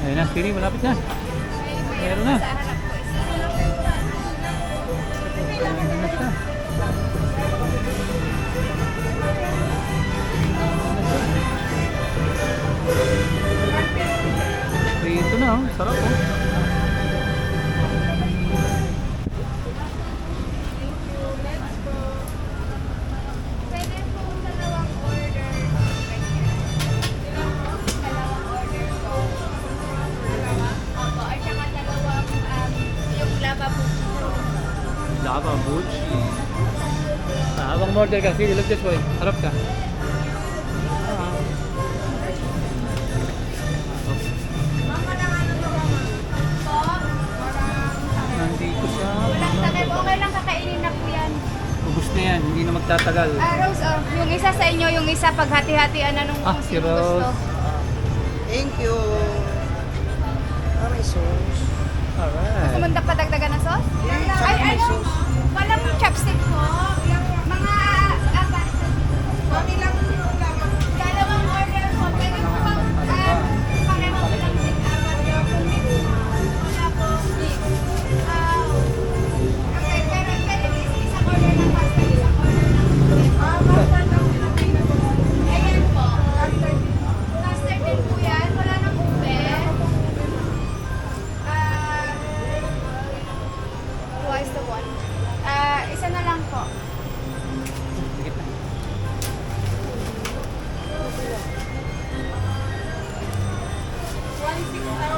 Ayun na, Siri, malapit na. Meron na. Sa harap ko isa. Ayun na siya. Ito na, oh. Sarap, oh. Pwede pong dalawang order. Dalawang order po. Opo, at saka dalawang yung lava po. Lava Butch. Habang order ka, Siri, look this way. Harap ka. Nandito siya. Walang takip, okay lang kakainin na po yan. Ubus na yan, hindi na magtatagal. Rose, yung isa sa inyo, yung isa paghati-hatian na nung Ah, kung si sino gusto. Rose. Thank you. Ah, may sauce. Alright. Kumanda pa dagdagan ng sauce? Tsaka Ay, may ano? sauce. Walang chopstick po. Mga apat. Mami lang dalawang order po. Pwede po bang pareho lang din apat yung wala po. Okay, pero isang order ng pasta, isang order ng ayan po. Custard din po yan. Wala nang ube. Twice the one. Isa na lang po. Sige na.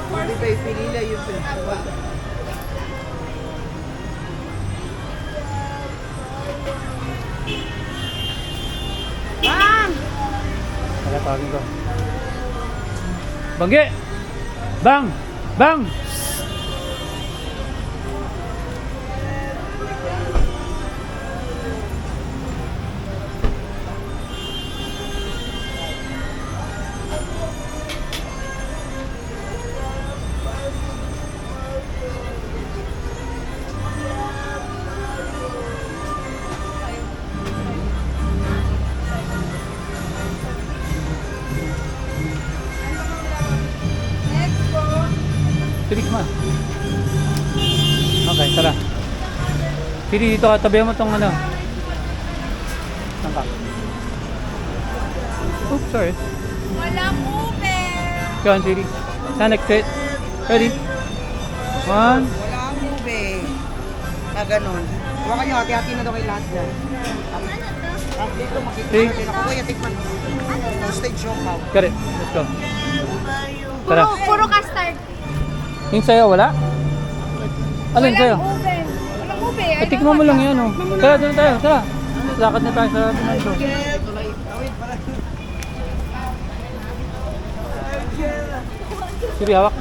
Hindi ba ipilila yung pinagawa? Bang! Wala, tawagin ko. Bangge! Bang! Bang! Next po. Siri, come on. Okay, tara. Siri, dito ka. Tabi mo tong ano. Saan ka? Oops, sorry. Walang ube. Go on, Siri. Stand next to it. Ready? One. Wala ang ube. Na ganun. Huwag kayo, hati-hati na daw kayo lahat dyan. At dito makikita Hey. natin ako. Kuya, tikman. Toasted siopaw. Got it. Let's go. Tara. Puro custard. Yung sa'yo, wala? Alin Walang sa'yo? ube. Walang ube. Eh, tikman mo lang yan, oh. Tara, doon tayo. Tara. Lakad na tayo sa Pinanso. Siri, hawak.